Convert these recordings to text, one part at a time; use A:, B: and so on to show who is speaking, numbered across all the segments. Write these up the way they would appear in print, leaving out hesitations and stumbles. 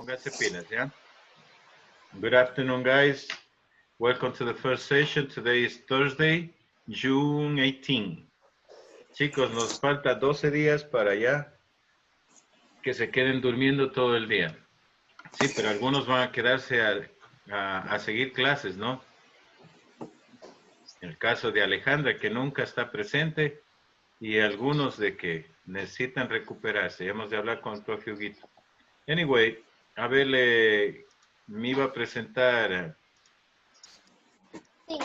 A: Pónganse pilas, ¿ya? Good afternoon, guys. Welcome to the first session. Today is Thursday, June 18. Chicos, nos falta 12 días para ya que se queden durmiendo todo el día. Sí, pero algunos van a quedarse a seguir clases, ¿no? El caso de Alejandra, que nunca está presente, y algunos de que necesitan recuperarse. Hemos de hablar con el profe Huguito. Anyway, a ver, me iba a presentar.
B: Sí.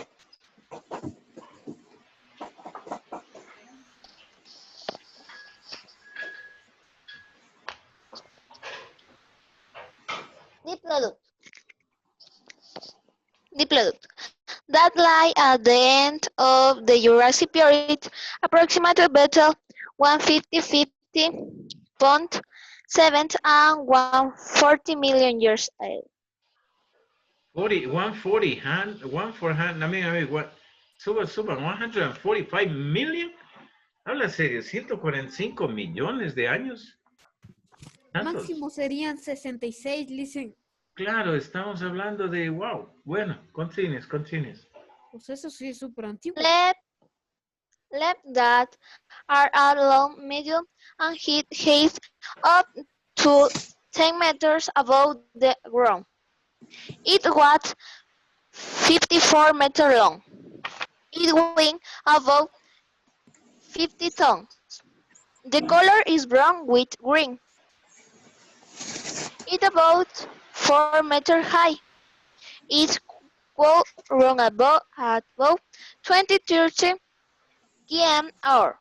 B: The product that lie at the end of the Jurassic period, approximately between 150.7 and 140 million years old.
A: 140, I mean, what? Suba, 145 million. Habla serio, 145 millones de años. ¿Tantos?
C: Máximo serían 66, listen.
A: Claro, estamos hablando de, wow. Bueno, continues.
C: Pues eso sí es súper antiguo.
B: Left that are at long, medium, and height up to 10 meters above the ground. It was 54 meters long. It weighs about 50 tons. The color is brown with green. It about 4 meters high. It will run about 20-30 km/h.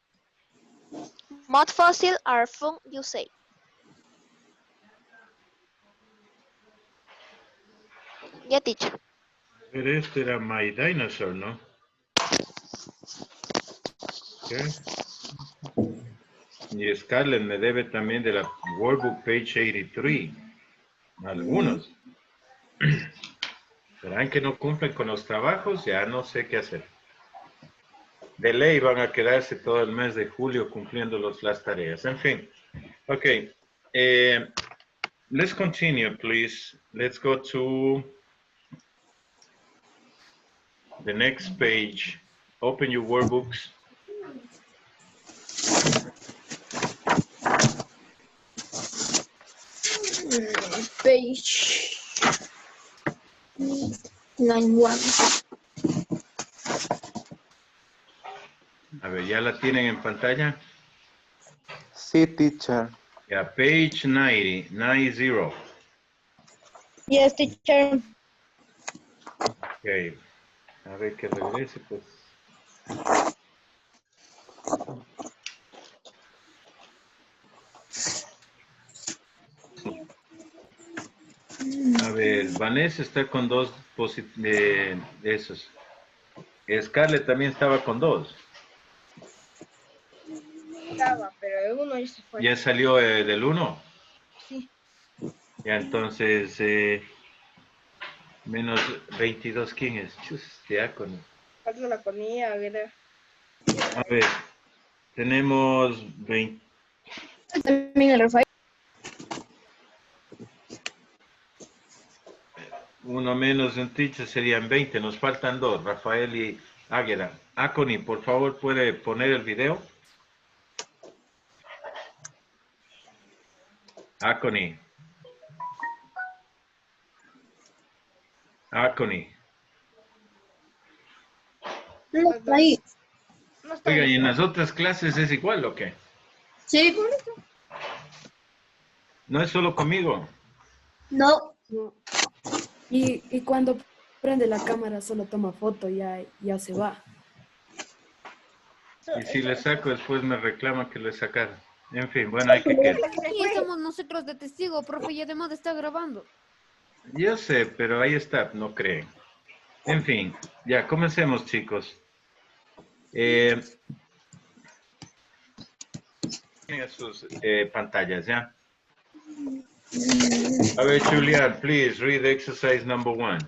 B: Most fossils are found, you say. Yeah, teacher.
A: Pero este era My Dinosaur, ¿no? Okay. Y Scarlett me debe también de la Workbook Page 83. Algunos. Verán que no cumplen con los trabajos, ya no sé qué hacer. De ley van a quedarse todo el mes de julio cumpliendo las tareas. En fin. Okay. Let's continue, please. Let's go to the next page. Open your workbooks.
D: Page 91.
A: A ver, ¿ya la tienen en pantalla?
E: Sí, teacher.
A: Ya, page 90.
D: Yes, teacher.
A: Ok. A ver que regrese, pues. A ver, Vanessa está con dos de esos. Scarlett también estaba con dos.
D: Estaba, pero el uno ya se fue.
A: ¿Ya salió del 1?
D: Sí.
A: Ya entonces, menos 22, ¿quién es? Chus, diácono.
D: Falta la comida, ¿verdad?
A: A ver, tenemos 20.
D: También el Rafael.
A: Uno menos un teacher serían 20. Nos faltan dos, Rafael y Águeda. Aconi, por favor, ¿puede poner el video? Aconi.
D: No está ahí. No está
A: Oiga,
D: ahí.
A: ¿y en las otras clases es igual o qué?
D: Sí, correcto.
A: No es solo conmigo.
D: No.
C: No. Y cuando prende la cámara solo toma foto y ya se va.
A: Y si le saco, después me reclama que le sacaron. En fin, bueno, hay que quedar.
C: Y estamos nosotros de testigo, profe, y además está grabando.
A: Yo sé, pero ahí está, no creen. En fin, ya, comencemos, chicos. Tienen sus pantallas, ¿ya? A ver, Julian, please read exercise number 1.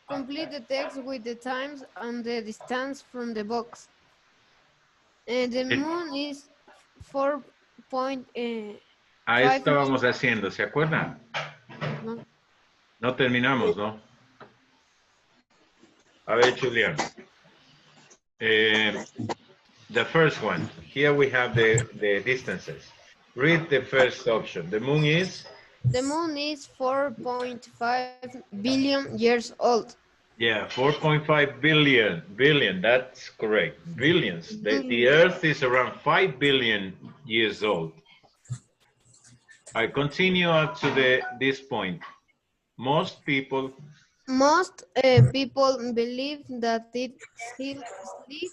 C: Complete the text with the times and the distance from the box. The moon is 4.8
A: A eso estábamos haciendo, ¿se acuerdan?
C: No.
A: No terminamos, ¿no? A ver, Julián. The first one. Here we have the distances. Read the first option. The moon is?
F: The moon is 4.5 billion years old.
A: Yeah, 4.5 billion, that's correct. Billions. The Earth is around 5 billion years old. I continue up to this point. Most people
F: Believe that it still is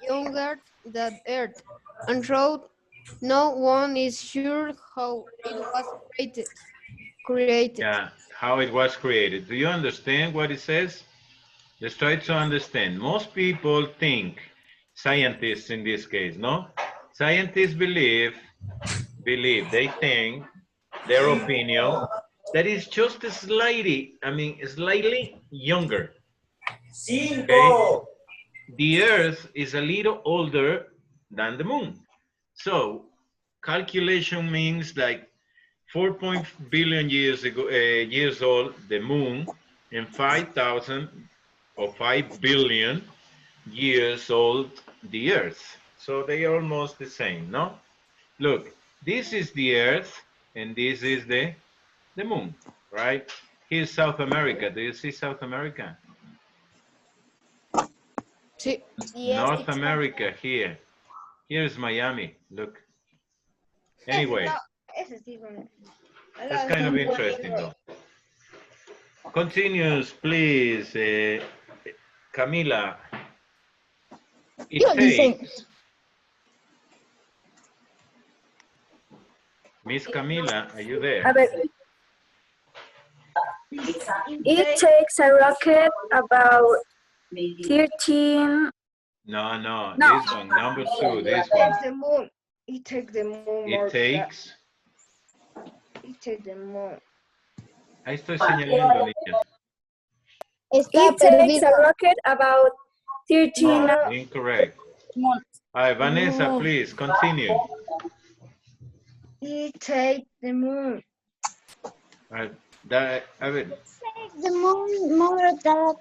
F: younger than Earth, and so no one is sure how it was created.
A: Yeah, how it was created. Do you understand what it says? Let's try to understand. Most people think, scientists in this case, no? Scientists believe, they think, their opinion, that is just slightly younger. Okay? The Earth is a little older than the moon. So, calculation means like 4 billion years ago, years old, the moon, and 5,000 or 5 billion years old, the Earth. So they are almost the same, no? Look, this is the Earth, and this is the moon, right? Here's South America. Do you see South America?
F: Sí.
A: North America here. Here's Miami. Look. Anyway, that's kind of interesting, though. Continues, please, Camila. It takes. Miss Camila, are you there?
G: A ver. It takes a rocket about 13.
A: No,
G: No.
A: this one, number 2, this one.
D: The moon. It takes the moon.
A: It takes.
D: It takes the moon.
A: Ahí estoy señalando, niñas.
G: It takes a rocket about 13
A: No, incorrect.
G: months.
A: All right, Vanessa, please, continue.
D: It takes the moon.
A: All right, a ver,
B: The moon more than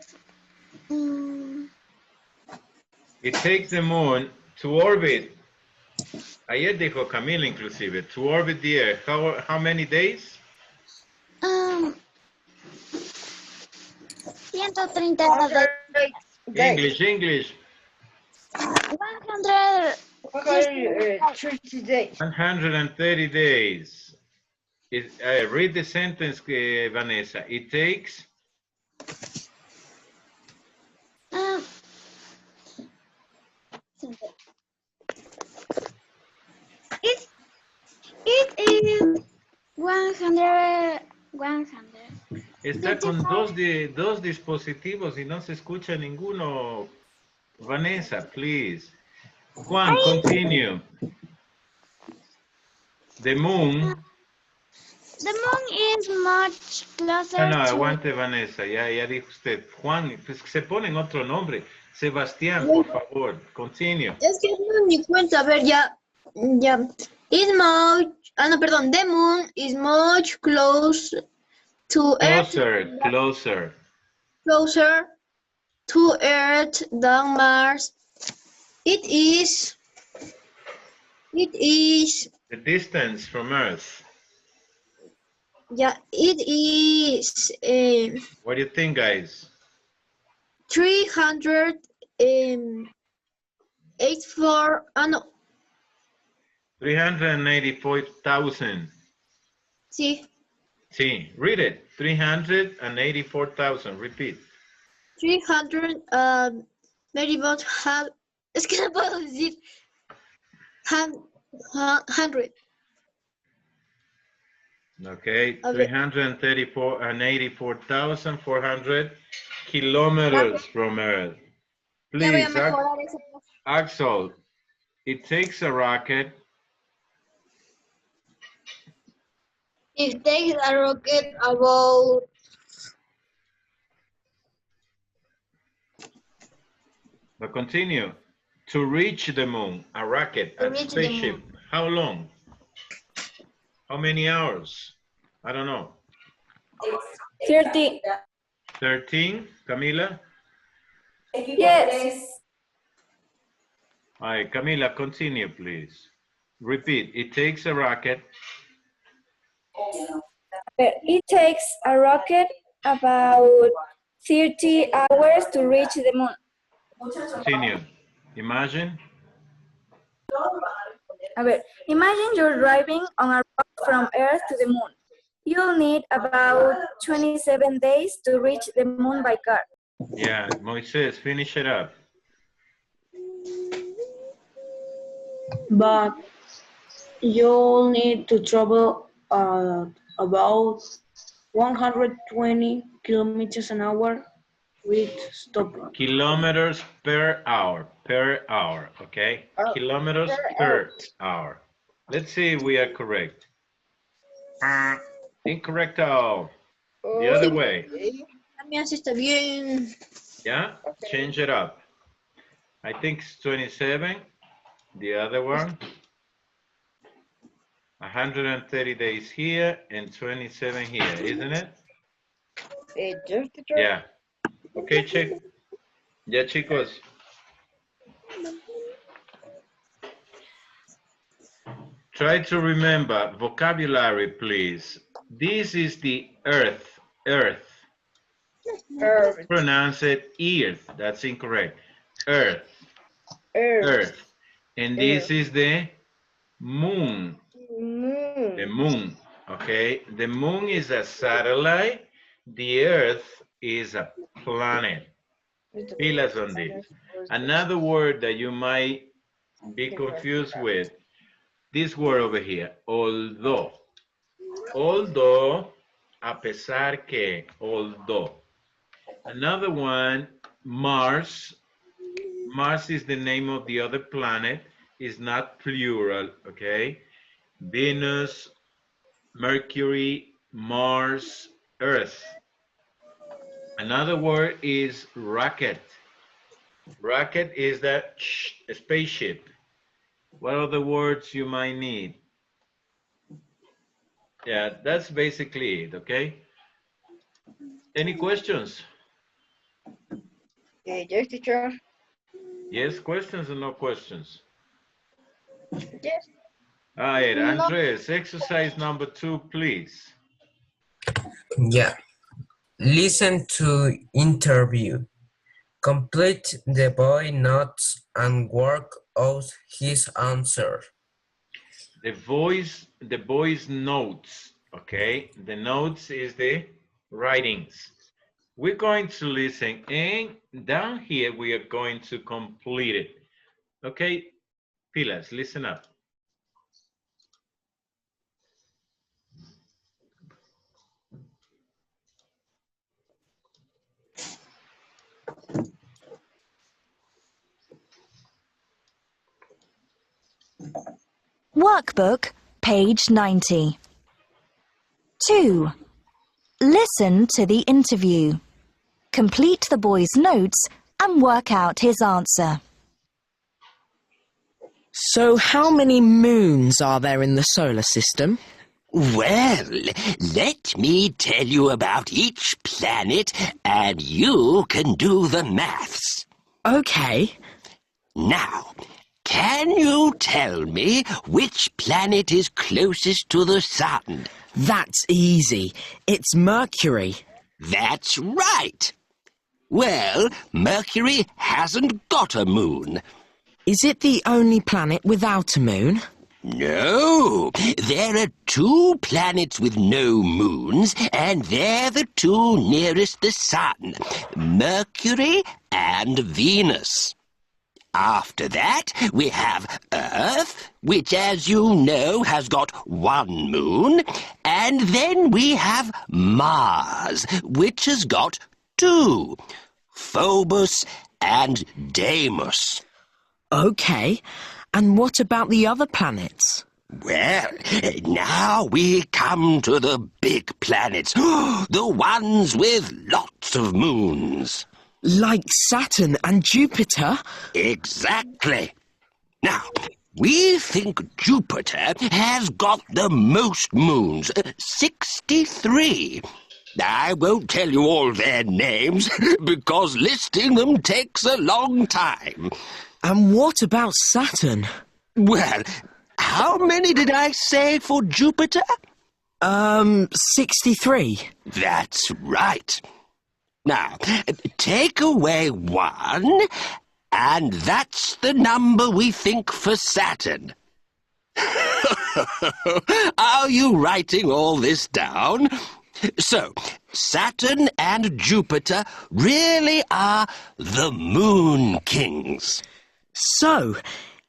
A: it takes the moon to orbit. Ayer dijo Camila, inclusive, to orbit the Earth. How many days?
B: 130
A: English.
B: 100
D: 130 days.
A: 130 days. Read the sentence, Vanessa. It takes.
B: It is 100.
A: Está con dos dispositivos y no se escucha ninguno. Vanessa, please. Juan, continue. The moon.
B: The moon is much closer
A: No,
B: to...
A: aguante, Vanessa, ya dijo usted. Juan, pues se ponen otro nombre. Sebastián, por favor, continue.
H: Es que no me di cuenta, a ver, ya. It's much, no, perdón, the moon is much close to Earth. Closer to Earth than Mars. It is
A: The distance from Earth.
H: yeah, it is
A: What do you think, guys?
H: 384, no.
A: 384,000.
H: Sí.
A: Sí, read it. 384,000. Repeat.
H: 300, es que no puedo decir 100.
A: Okay, 384,400 kilometers from Earth.
H: Ya voy a
A: Please,
H: mejorar eso.
A: Axel, it takes a rocket.
H: It takes a rocket about
A: But continue. To reach the moon, a rocket, a spaceship. How long? How many hours? I don't know.
G: 30.
A: 13, Camila?
G: Yes.
A: All right, Camila, continue, please. Repeat. It takes a rocket.
G: It takes a rocket about 30 hours to reach the moon.
A: Continue. Imagine.
G: Imagine you're driving on a rock from Earth to the moon. You'll need about 27 days to reach the moon by car.
A: Yeah, Moises, finish it up.
I: But you'll need to travel about 120 kilometers an hour with stop.
A: Kilometers per hour, okay? Kilometers per hour. Let's see if we are correct. Incorrecto. The other way.
H: También sí está bien.
A: Yeah, change it up. I think it's 27. The other one. 130 days here and 27 here, isn't it? Yeah. Okay, check. Yeah, chicos. Try to remember vocabulary, please. This is the earth. Earth. Pronounce it earth. That's incorrect. Earth. Earth. And this is the moon. The moon. Okay. The moon is a satellite. The earth is a planet. Pilas on this. Another word that you might be confused with, this word over here, although. Although, a pesar que, although. Another one, Mars. Mars is the name of the other planet. It's not plural, okay? Venus, Mercury, Mars, Earth. Another word is rocket. Rocket is that spaceship. What other words you might need? Yeah, that's basically it, okay? Any questions?
D: Yes, teacher.
A: Yes, questions or no questions?
D: Yes.
A: All right, Andres, exercise number 2, please.
J: Yeah. Listen to interview. Complete the boy notes and work out his answer.
A: The boy's notes, okay? The notes is the writings. We're going to listen, and down here we are going to complete it. Okay, Pilas, listen up.
K: Workbook, page 90. 2. Listen to the interview. Complete the boy's notes and work out his answer.
L: So how many moons are there in the solar system?
M: Well, let me tell you about each planet and you can do the maths.
L: Okay.
M: Now, can you tell me which planet is closest to the sun?
L: That's easy. It's Mercury.
M: That's right. Well, Mercury hasn't got a moon.
L: Is it the only planet without a moon?
M: No, there are 2 planets with no moons, and they're the 2 nearest the sun, Mercury and Venus. After that, we have Earth, which, as you know, has got 1 moon, and then we have Mars, which has got 2, Phobos and Deimos.
L: Okay, and what about the other planets?
M: Well, now we come to the big planets, the ones with lots of moons.
L: Like Saturn and Jupiter?
M: Exactly. Now, We think Jupiter has got the most moons, 63. I won't tell you all their names, because listing them takes a long time.
L: And what about Saturn?
M: Well, how many did I say for Jupiter?
L: 63.
M: That's right. Now, take away 1, and that's the number we think for Saturn. Are you writing all this down? So, Saturn and Jupiter really are the Moon Kings.
L: So,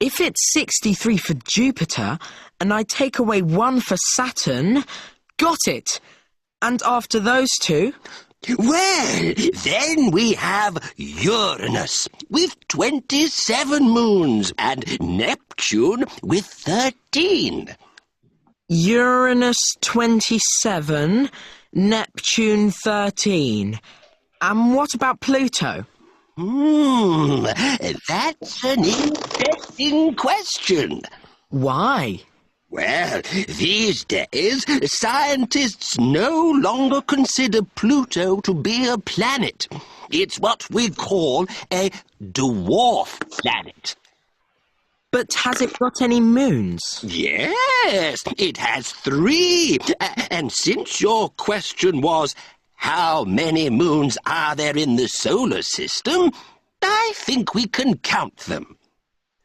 L: if it's 63 for Jupiter, and I take away 1 for Saturn, got it. And after those two?
M: Well, then we have Uranus with 27 moons and Neptune with 13.
L: Uranus 27, Neptune 13. And what about Pluto?
M: That's an interesting question.
L: Why?
M: Well, these days, scientists no longer consider Pluto to be a planet. It's what we call a dwarf planet.
L: But has it got any moons?
M: Yes, it has 3. And since your question was, how many moons are there in the solar system, I think we can count them.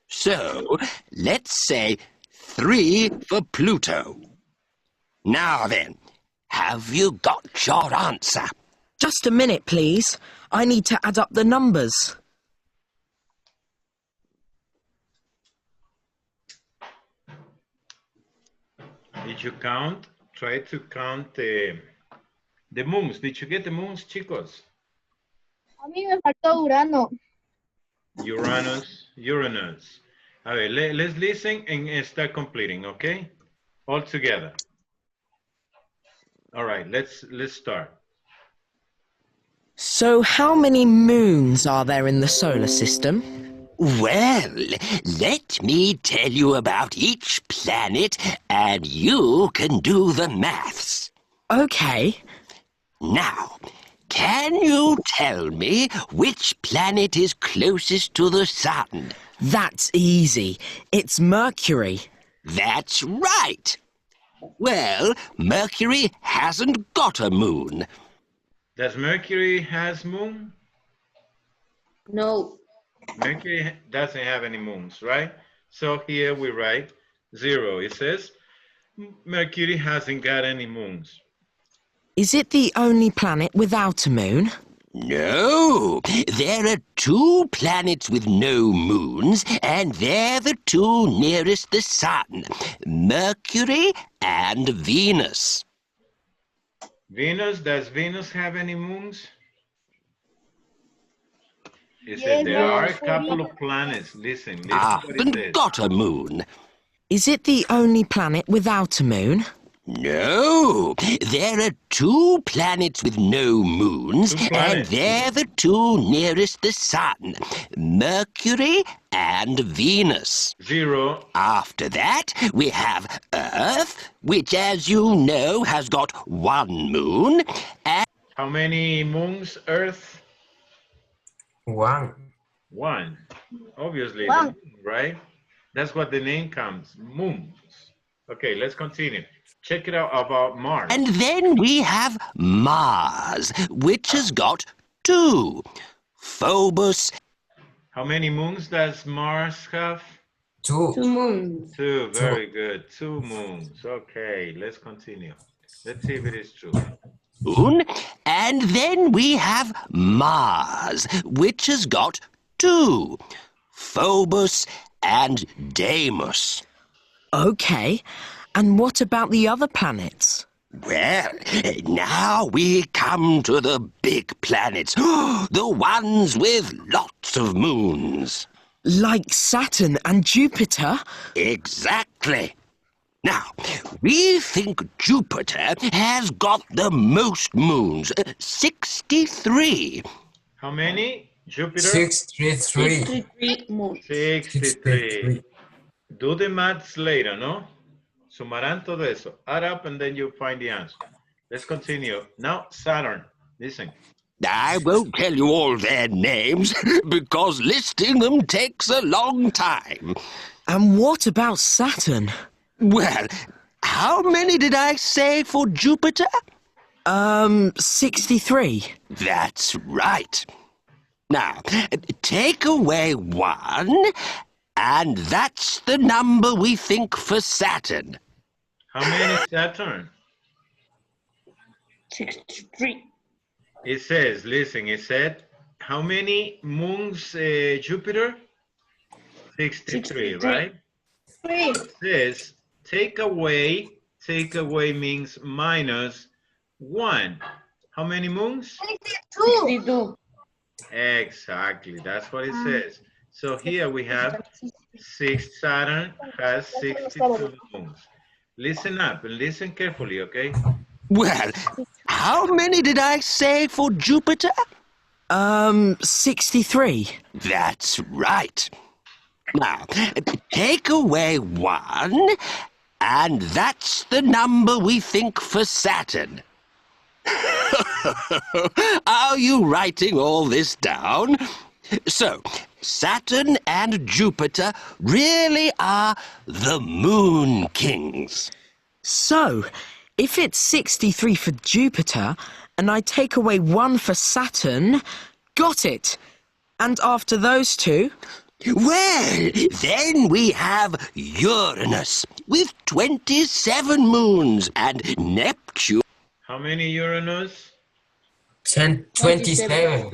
M: So, let's say 3 for Pluto. Now then, have you got your answer?
L: Just a minute, please. I need to add up the numbers.
A: Did you count? Try to count the moons. Did you get the moons, chicos?
D: A mí me faltó Urano.
A: Uranus. A ver, let's listen and start completing, okay? All together. All right, let's start.
L: So how many moons are there in the solar system?
M: Well, let me tell you about each planet and you can do the maths.
L: Okay.
M: Now, can you tell me which planet is closest to the sun?
L: That's easy. It's Mercury.
M: That's right. Well, Mercury hasn't got a moon.
A: Does Mercury has moon?
I: No.
A: Mercury doesn't have any moons, right? So here we write 0. It says Mercury hasn't got any moons.
L: Is it the only planet without a moon?
M: No, there are 2 planets with no moons, and they're the 2 nearest the sun, Mercury and Venus.
A: Venus, does Venus have any moons? It
D: Yes,
A: says there are a
D: yes.
A: couple of planets. Listen what it
M: Haven't
A: says.
M: got a moon.
L: Is it the only planet without a moon?
M: No, there are 2 planets with no moons, and they're the 2 nearest the sun, Mercury and Venus.
A: 0.
M: After that, we have Earth, which, as you know, has got 1 moon, and...
A: How many moons, Earth?
J: 1.
A: 1. Obviously,
D: One.
A: the moon, right? That's what the name comes, moons. Okay, let's continue. Check it out about Mars.
M: And then we have Mars, which has got 2, Phobos.
A: How many moons does Mars have?
J: 2.
I: 2 moons.
A: 2, very good. 2 moons. Okay, let's continue. Let's see if it is true.
M: And then we have Mars, which has got 2, Phobos and Deimos.
L: Okay. And what about the other planets?
M: Well, now we come to the big planets, the ones with lots of moons.
L: Like Saturn and Jupiter?
M: Exactly. Now, we think Jupiter has got the most moons, 63.
A: How many? Jupiter?
J: 63.
I: 63 moons.
A: 63. Do the maths later, no? Sumarán todo eso. Add up and then you find the answer. Let's continue. Now, Saturn. Listen.
M: I won't tell you all their names because listing them takes a long time.
L: And what about Saturn?
M: Well, how many did I say for Jupiter?
L: 63.
M: That's right. Now, take away 1, and that's the number we think for Saturn.
A: How many Saturn?
I: 63.
A: It says, listen, it said, how many moons Jupiter? 63, right? It says, take away means minus 1. How many moons?
I: 62.
A: Exactly, that's what it says. So here we have Saturn has 62 moons. Listen up and listen carefully, okay?
M: Well, how many did I say for Jupiter?
L: 63.
M: That's right. Now, take away 1, and that's the number we think for Saturn. Are you writing all this down? So, Saturn and Jupiter really are the Moon Kings.
L: So, if it's 63 for Jupiter, and I take away 1 for Saturn, got it. And after those two?
M: Well, then we have Uranus with 27 moons and Neptune.
A: How many Uranus?
J: 27.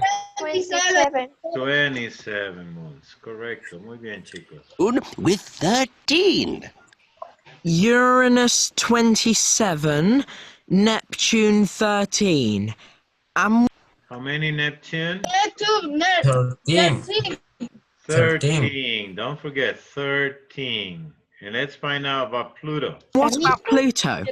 A: 27 moons. Correcto. Muy bien, chicos.
M: With 13.
L: Uranus 27, Neptune 13. And
A: how many Neptune?
J: 13.
A: 13. Don't forget, 13. And let's find out about Pluto.
L: What about Pluto?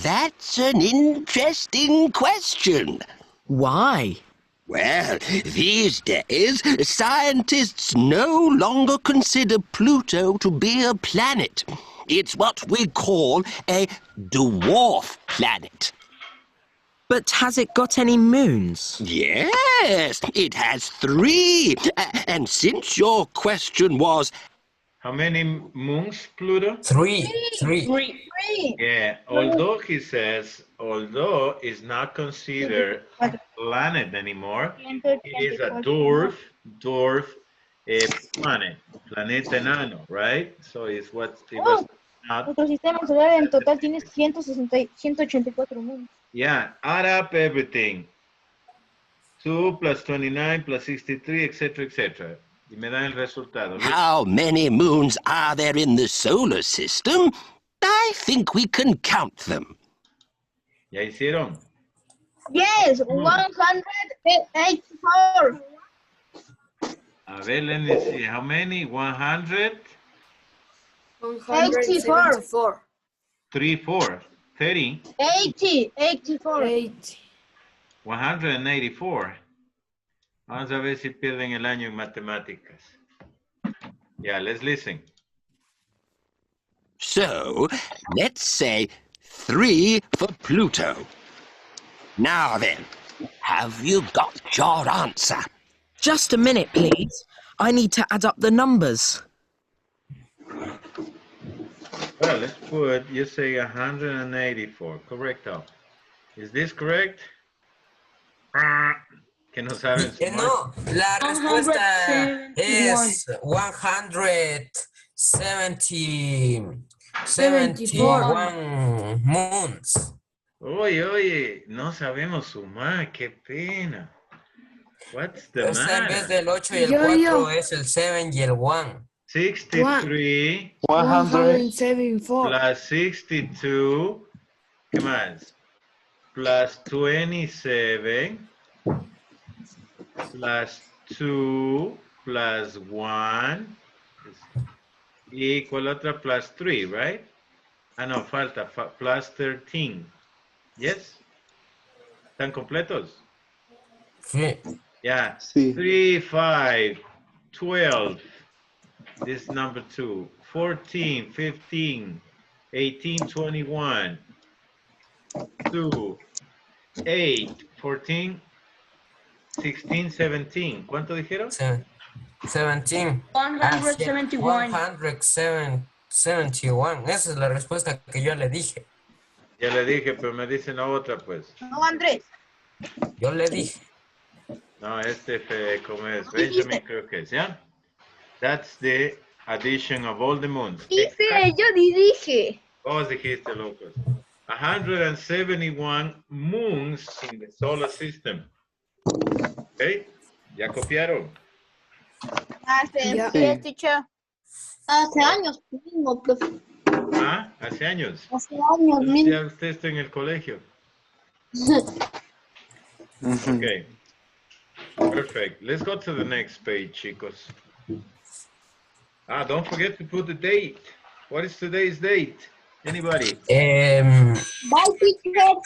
M: That's an interesting question.
L: Why?
M: Well, these days, scientists no longer consider Pluto to be a planet. It's what we call a dwarf planet.
L: But has it got any moons?
M: Yes, it has 3. And since your question was...
A: How many moons, Pluto?
J: 3.
A: Yeah, although he says, although it's not considered a planet anymore, it is a dwarf planet, planeta enano, right? So it's what it was not.
D: Nuestro sistema solar en total tiene 184 moons.
A: Yeah, add up everything. 2 plus 29 plus 63, etc., etc. Y me dan el resultado.
M: How many moons are there in the solar system? I think we can count them.
A: ¿Ya hicieron?
D: Yes, 184.
A: A ver, let me see. How many? 100?
C: 174.
A: 34. 30.
D: 84.
A: 184. Vamos a ver si pierden el año en matemáticas. Yeah, let's listen.
M: So, let's say 3 for Pluto. Now then, have you got your answer?
L: Just a minute, please. I need to add up the numbers.
A: Well, let's put, you say 184. Correcto. Is this correct? Que no saben sumar.
J: No, la respuesta es 71 moons.
A: Oye, no sabemos sumar, qué pena. What's the
J: O sea, en vez
A: matter?
J: del 8 y el 4 es el 7 y el 1.
A: 63
C: 174
A: plus 62, ¿qué más? Plus 27 plus 2 plus 1 y ¿cuál otra? Plus 3, right? Ah, no, falta plus 13. Yes? ¿Están completos?
J: Sí.
A: Yeah.
E: Sí.
A: 3, 5, 12, This is number 2. 14, 15, 18, 21. 2, 8, 14, 16, 17. ¿Cuánto dijeron?
J: 17.
I: 171.
J: 171. Esa es la respuesta que yo le dije.
A: Ya le dije, pero me dicen otra, pues.
H: No, Andrés.
J: Yo le dije.
A: No, ¿cómo es? Benjamin creo que es, ¿ya? That's the addition of all the moons.
H: Dice, yo dije.
A: Vos dijiste, locos. 171 moons in the solar system. ¿Ok? ¿Ya copiaron?
H: Hace años mismo, profe.
A: ¿Ah? ¿Hace años?
H: Hace años mismo.
A: Ya usted está en el colegio. Okay. Perfect. Let's go to the next page, chicos. Don't forget to put the date. What is today's date? Anybody?
H: Bye, teacher.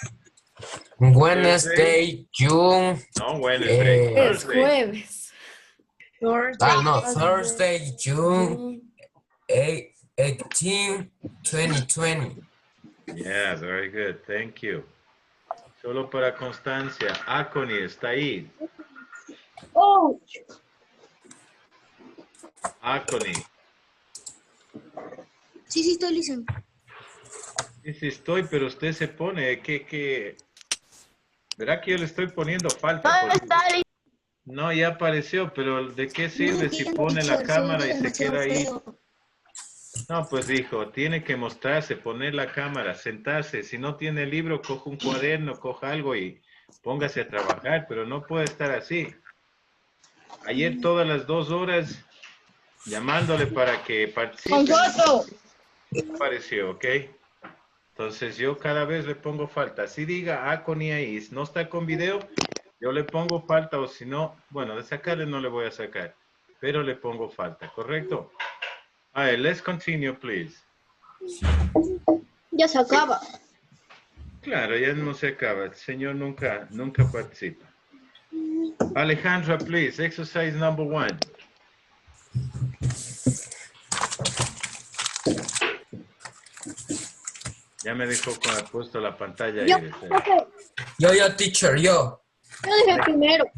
J: Wednesday, June.
A: No, Wednesday.
C: Es
A: Thursday.
C: jueves.
J: Thursday, June 18, 2020.
A: Yeah, very good. Thank you. Solo para constancia, Aconi está ahí.
H: Oh.
A: Aconi.
H: Sí, estoy listo.
A: Sí, estoy, pero usted se pone que... ¿Verá que yo le estoy poniendo falta? Porque... No, ya apareció, pero ¿de qué sirve si pone la cámara y se queda ahí? No, pues dijo, tiene que mostrarse, poner la cámara, sentarse. Si no tiene el libro, coja un cuaderno, coja algo y póngase a trabajar, pero no puede estar así. Ayer todas las 2 horas llamándole para que participe.
H: ¡Con foto!
A: No apareció, ¿ok? Entonces yo cada vez le pongo falta. Si diga Aconi ahí, no está con video, yo le pongo falta o si no, bueno, de sacarle no le voy a sacar, pero le pongo falta, ¿correcto? All right, let's continue, please.
H: Ya se acaba.
A: Claro, ya no se acaba. El señor nunca participa. Alejandra, please, exercise number 1. Ya me dejó con el puesto la pantalla.
J: Yo, teacher, yo.
H: Yo dije primero.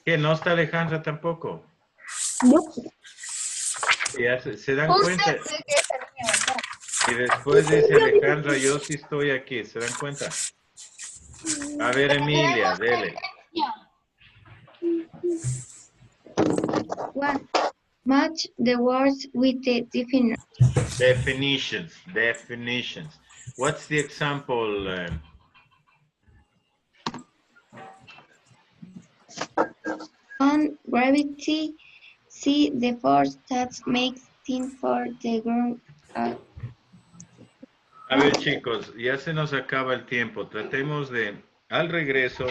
A: ¿Qué? ¿No está Alejandra tampoco?
H: No.
A: Ya se dan cuenta. Y después dice Alejandra, yo sí estoy aquí. ¿Se dan cuenta? A ver, Emilia, dele.
N: One. Match the words with the
A: definitions. Definitions. What's the example?
N: On gravity, see the force that makes things for the ground.
A: A ver, chicos, ya se nos acaba el tiempo. Tratemos de, al regreso,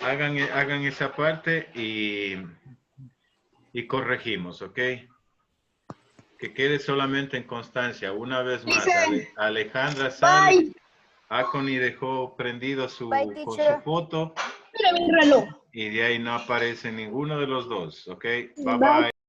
A: hagan esa parte y corregimos, ¿ok? Que quede solamente en constancia. Una vez más, Alejandra sale. Aconi dejó prendido con su foto.
H: Mira mi reloj.
A: Y de ahí no aparece ninguno de los dos, ¿ok? Bye bye.